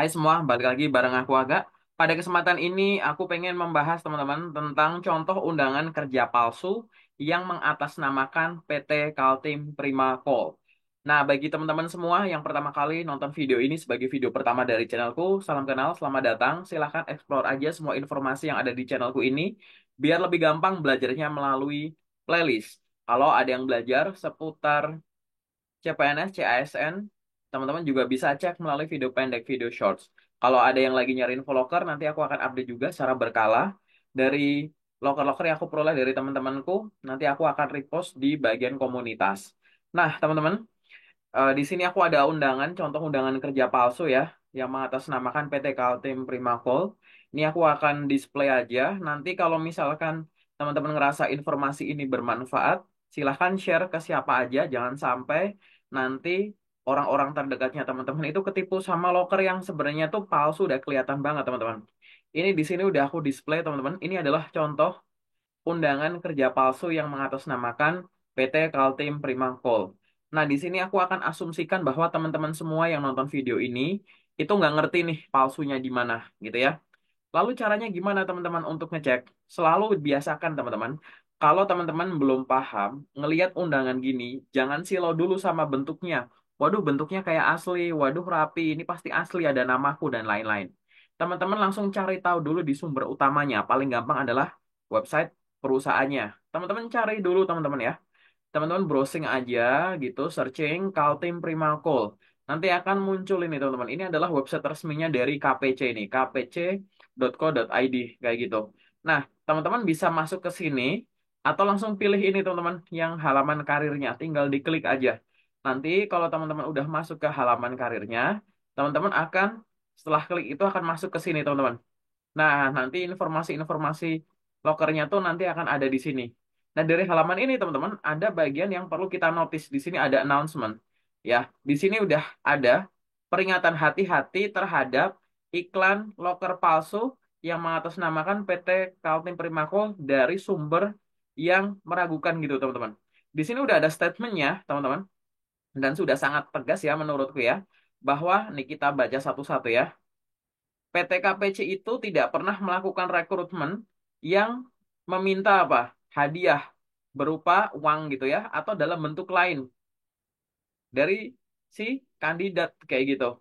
Hai semua, balik lagi bareng aku Agak. Pada kesempatan ini aku pengen membahas teman-teman tentang contoh undangan kerja palsu yang mengatasnamakan PT Kaltim Prima Call. Nah, bagi teman-teman semua yang pertama kali nonton video ini sebagai video pertama dari channelku, salam kenal, selamat datang. Silahkan explore aja semua informasi yang ada di channelku ini, biar lebih gampang belajarnya melalui playlist. Kalau ada yang belajar seputar CPNS, CASN, teman-teman juga bisa cek melalui video pendek, video shorts. Kalau ada yang lagi nyari info loker, nanti aku akan update juga secara berkala dari loker-loker yang aku peroleh dari teman-temanku. Nanti aku akan repost di bagian komunitas. Nah, teman-teman, di sini aku ada undangan, contoh undangan kerja palsu ya, yang mengatasnamakan PT Kaltim Primakol. Ini aku akan display aja. Nanti kalau misalkan teman-teman ngerasa informasi ini bermanfaat, silahkan share ke siapa aja. Jangan sampai nanti orang-orang terdekatnya teman-teman itu ketipu sama loker yang sebenarnya tuh palsu, udah kelihatan banget teman-teman. Ini di sini udah aku display teman-teman. Ini adalah contoh undangan kerja palsu yang mengatasnamakan PT Kaltim Primakol. Nah, di sini aku akan asumsikan bahwa teman-teman semua yang nonton video ini itu nggak ngerti nih palsunya di mana, gitu ya. Lalu caranya gimana teman-teman untuk ngecek? Selalu biasakan teman-teman, kalau teman-teman belum paham, ngelihat undangan gini, jangan silau dulu sama bentuknya. Waduh, bentuknya kayak asli, waduh rapi, ini pasti asli ada namaku dan lain-lain. Teman-teman langsung cari tahu dulu di sumber utamanya. Paling gampang adalah website perusahaannya. Teman-teman cari dulu teman-teman ya. Teman-teman browsing aja gitu, searching Kaltim Primakol. Nanti akan muncul ini teman-teman. Ini adalah website resminya dari KPC ini, kpc.co.id kayak gitu. Nah, teman-teman bisa masuk ke sini atau langsung pilih ini teman-teman yang halaman karirnya, tinggal diklik aja. Nanti kalau teman-teman udah masuk ke halaman karirnya, teman-teman akan setelah klik itu akan masuk ke sini teman-teman. Nah, nanti informasi-informasi lokernya tuh nanti akan ada di sini. Nah, dari halaman ini teman-teman, ada bagian yang perlu kita notice. Di sini ada announcement. Ya, di sini udah ada peringatan hati-hati terhadap iklan loker palsu yang mengatasnamakan PT Kaltim Primako dari sumber yang meragukan gitu, teman-teman. Di sini udah ada statementnya, teman-teman, dan sudah sangat tegas ya menurutku ya, bahwa nih kita baca satu-satu ya. PT KPC itu tidak pernah melakukan rekrutmen yang meminta apa? Hadiah berupa uang gitu ya, atau dalam bentuk lain dari si kandidat kayak gitu.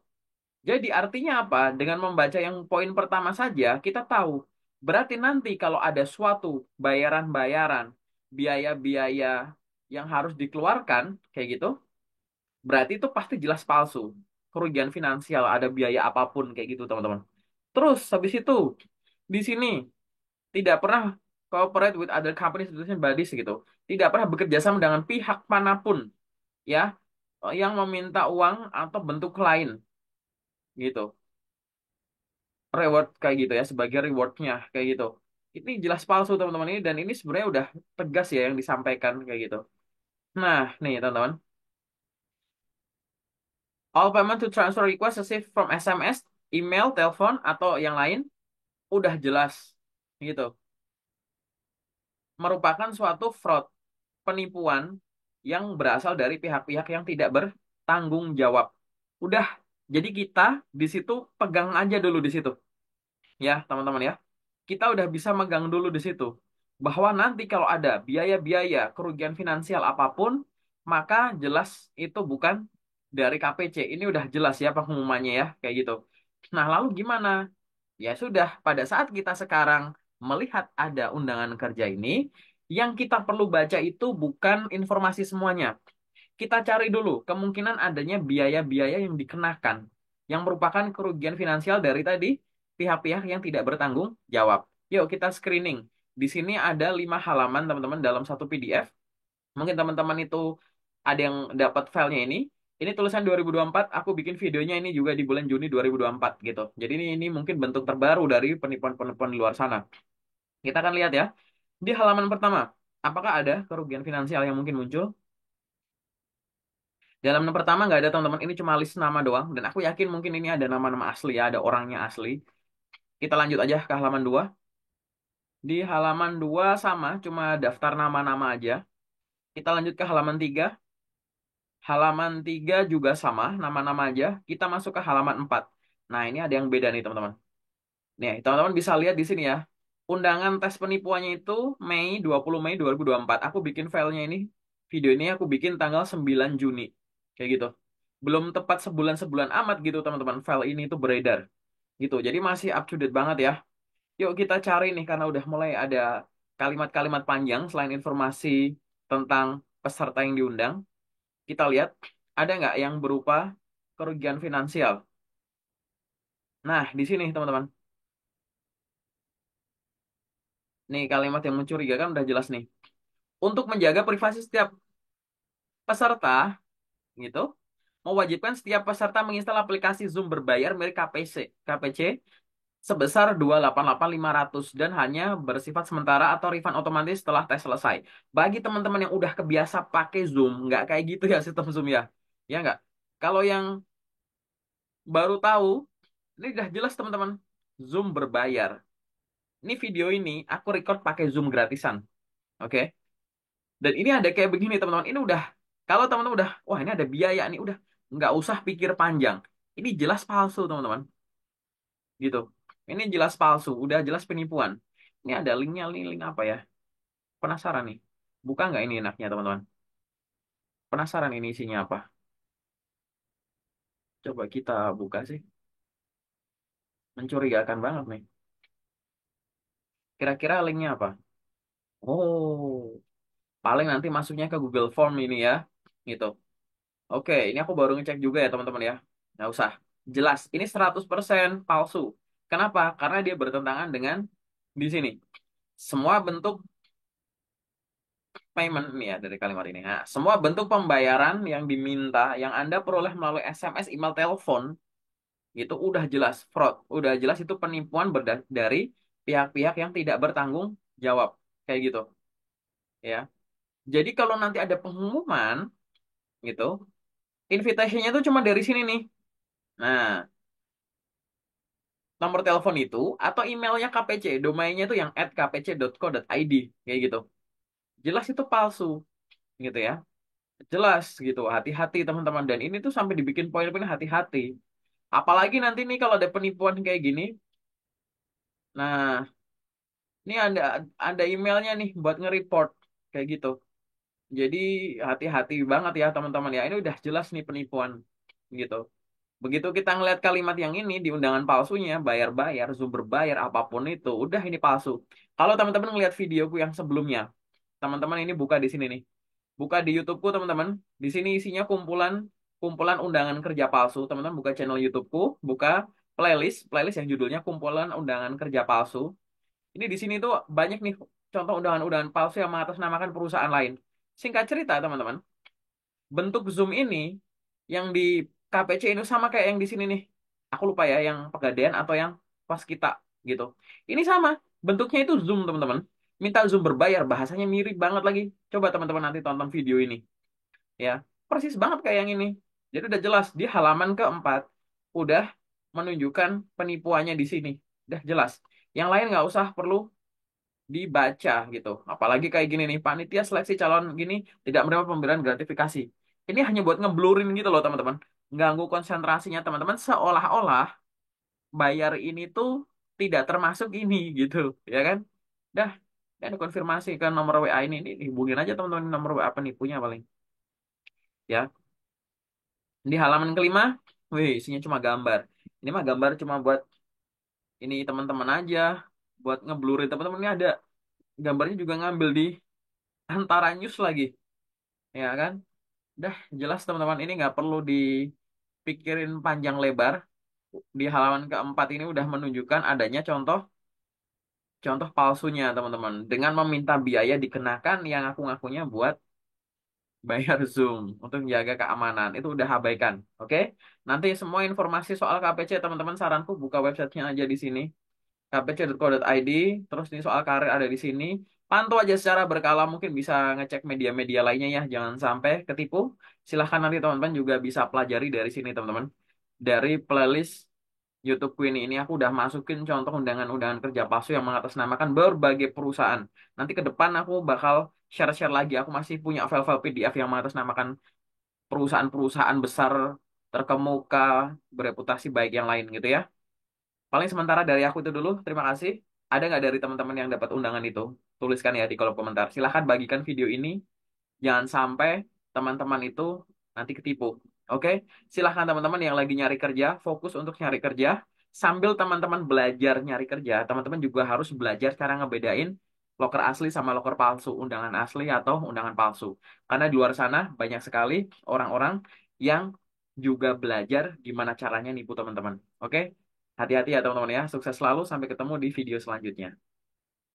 Jadi artinya apa? Dengan membaca yang poin pertama saja, kita tahu. Berarti nanti kalau ada suatu bayaran-bayaran, biaya-biaya yang harus dikeluarkan, kayak gitu, berarti itu pasti jelas palsu. Kerugian finansial, ada biaya apapun, kayak gitu, teman-teman. Terus, habis itu, di sini tidak pernah cooperate with other companies, institution, bodies gitu. Tidak pernah bekerja sama dengan pihak manapun, ya, yang meminta uang atau bentuk lain, gitu. Reward kayak gitu ya, sebagai rewardnya kayak gitu. Ini jelas palsu teman-teman ini dan ini sebenarnya udah tegas ya yang disampaikan kayak gitu. Nah, nih teman-teman, all payment to transfer request received from SMS, email, telepon atau yang lain udah jelas gitu. Merupakan suatu fraud, penipuan yang berasal dari pihak-pihak yang tidak bertanggung jawab. Udah, jadi kita di situ pegang aja dulu di situ, ya teman-teman ya. Kita udah bisa megang dulu di situ bahwa nanti kalau ada biaya-biaya kerugian finansial apapun, maka jelas itu bukan dari KPC. Ini udah jelas ya pengumumannya ya, kayak gitu. Nah, lalu gimana? Ya sudah, pada saat kita sekarang melihat ada undangan kerja ini, yang kita perlu baca itu bukan informasi semuanya. Kita cari dulu kemungkinan adanya biaya-biaya yang dikenakan, yang merupakan kerugian finansial dari tadi pihak-pihak yang tidak bertanggung jawab. Yuk kita screening. Di sini ada 5 halaman teman-teman dalam satu PDF. Mungkin teman-teman itu ada yang dapat filenya ini. Ini tulisan 2024, aku bikin videonya ini juga di bulan Juni 2024 gitu. Jadi ini mungkin bentuk terbaru dari penipuan-penipuan di luar sana. Kita akan lihat ya. Di halaman pertama, apakah ada kerugian finansial yang mungkin muncul? Di halaman pertama nggak ada teman-teman, ini cuma list nama doang. Dan aku yakin mungkin ini ada nama-nama asli ya, ada orangnya asli. Kita lanjut aja ke halaman 2. Di halaman 2 sama, cuma daftar nama-nama aja. Kita lanjut ke halaman 3. Halaman 3 juga sama, nama-nama aja. Kita masuk ke halaman 4. Nah, ini ada yang beda nih, teman-teman. Nih, teman-teman bisa lihat di sini ya. Undangan tes penipuannya itu Mei 20 Mei 2024. Aku bikin filenya ini, video ini aku bikin tanggal 9 Juni. Kayak gitu. Belum tepat sebulan-sebulan amat gitu, teman-teman. File ini itu beredar. Gitu. Jadi masih up to date banget ya. Yuk kita cari nih, karena udah mulai ada kalimat-kalimat panjang selain informasi tentang peserta yang diundang. Kita lihat, ada nggak yang berupa kerugian finansial. Nah, di sini teman-teman. Nih kalimat yang mencurigakan udah jelas nih. Untuk menjaga privasi setiap peserta, gitu, mewajibkan setiap peserta menginstal aplikasi Zoom berbayar milik KPC sebesar 288.500 dan hanya bersifat sementara atau refund otomatis setelah tes selesai. Bagi teman-teman yang udah kebiasa pakai Zoom, nggak kayak gitu ya sistem Zoom ya. Ya nggak? Kalau yang baru tahu, ini udah jelas teman-teman. Zoom berbayar. Ini video ini aku record pakai Zoom gratisan. Oke? Dan ini ada kayak begini teman-teman. Ini udah, kalau teman-teman udah, wah ini ada biaya nih, udah nggak usah pikir panjang. Ini jelas palsu teman-teman, gitu. Ini jelas palsu, udah jelas penipuan. Ini ada linknya, link apa ya? Penasaran nih. Buka nggak ini enaknya teman-teman? Penasaran ini isinya apa? Coba kita buka sih. Mencurigakan banget nih. Kira-kira linknya apa? Oh, paling nanti masuknya ke Google Form ini ya, gitu. Oke, ini aku baru ngecek juga ya teman-teman ya. Nggak usah. Jelas, ini 100% palsu. Kenapa? Karena dia bertentangan dengan di sini. Semua bentuk payment ini ya dari kalimat ini. Nah, semua bentuk pembayaran yang diminta, yang Anda peroleh melalui SMS, email, telepon, itu udah jelas fraud. Udah jelas itu penipuan dari pihak-pihak yang tidak bertanggung jawab. Kayak gitu. Ya. Jadi kalau nanti ada pengumuman, gitu, invitation-nya tuh cuma dari sini nih. Nah, nomor telepon itu atau emailnya KPC, domainnya itu yang @kpc.co.id kayak gitu. Jelas itu palsu gitu ya. Jelas gitu. Hati-hati teman-teman, dan ini tuh sampai dibikin poin-poin hati-hati. Apalagi nanti nih kalau ada penipuan kayak gini. Nah, ini ada emailnya nih buat nge-report kayak gitu. Jadi hati-hati banget ya teman-teman ya. Ini udah jelas nih penipuan gitu. Begitu kita ngeliat kalimat yang ini di undangan palsunya, bayar-bayar, Zoom berbayar, apapun itu, udah ini palsu. Kalau teman-teman ngeliat videoku yang sebelumnya, teman-teman ini buka di sini nih. Buka di YouTubeku teman-teman. Di sini isinya kumpulan kumpulan undangan kerja palsu. Teman-teman buka channel YouTubeku, buka playlist yang judulnya kumpulan undangan kerja palsu. Ini di sini tuh banyak nih contoh undangan-undangan palsu yang mengatasnamakan perusahaan lain. Singkat cerita teman-teman, bentuk Zoom ini yang di KPC ini sama kayak yang di sini nih. Aku lupa ya, yang Pegadaian atau yang pas kita gitu. Ini sama, bentuknya itu Zoom teman-teman. Minta Zoom berbayar, bahasanya mirip banget lagi. Coba teman-teman nanti tonton video ini. Ya, persis banget kayak yang ini. Jadi udah jelas, di halaman keempat udah menunjukkan penipuannya di sini. Udah jelas. Yang lain nggak usah perlu dibaca gitu. Apalagi kayak gini nih, panitia seleksi calon gini tidak menerima pemberian gratifikasi. Ini hanya buat ngeblurin gitu loh teman-teman. Ganggu konsentrasinya teman-teman seolah-olah bayar ini tuh tidak termasuk ini gitu, ya kan? Dah, dan konfirmasi ke nomor WA ini hubungin aja teman-teman nomor WA penipunya paling. Ya, di halaman kelima, wih, isinya cuma gambar. Ini mah gambar cuma buat ini teman-teman aja, buat ngeblurin teman-teman ini ada gambarnya juga ngambil di antara news lagi, ya kan? Dah jelas teman-teman ini nggak perlu dipikirin panjang lebar. Di halaman keempat ini udah menunjukkan adanya contoh contoh palsunya teman-teman dengan meminta biaya dikenakan yang aku ngakunya buat bayar Zoom untuk menjaga keamanan itu udah abaikan. Oke, nanti semua informasi soal KPC teman-teman saranku buka websitenya aja di sini kpc.co.id. Terus ini soal karir ada di sini. Pantau aja secara berkala, mungkin bisa ngecek media-media lainnya ya, jangan sampai ketipu. Silahkan nanti teman-teman juga bisa pelajari dari sini teman-teman. Dari playlist YouTubeku ini aku udah masukin contoh undangan-undangan kerja palsu yang mengatasnamakan berbagai perusahaan. Nanti ke depan aku bakal share-share lagi. Aku masih punya file-file PDF yang mengatasnamakan perusahaan-perusahaan besar terkemuka, bereputasi baik yang lain gitu ya. Paling sementara dari aku itu dulu. Terima kasih. Ada nggak dari teman-teman yang dapat undangan itu? Tuliskan ya di kolom komentar. Silahkan bagikan video ini. Jangan sampai teman-teman itu nanti ketipu. Oke? Silahkan teman-teman yang lagi nyari kerja, fokus untuk nyari kerja. Sambil teman-teman belajar nyari kerja, teman-teman juga harus belajar cara ngebedain loker asli sama loker palsu, undangan asli atau undangan palsu. Karena di luar sana banyak sekali orang-orang yang juga belajar gimana caranya nipu teman-teman. Oke? Hati-hati ya teman-teman ya. Sukses selalu. Sampai ketemu di video selanjutnya.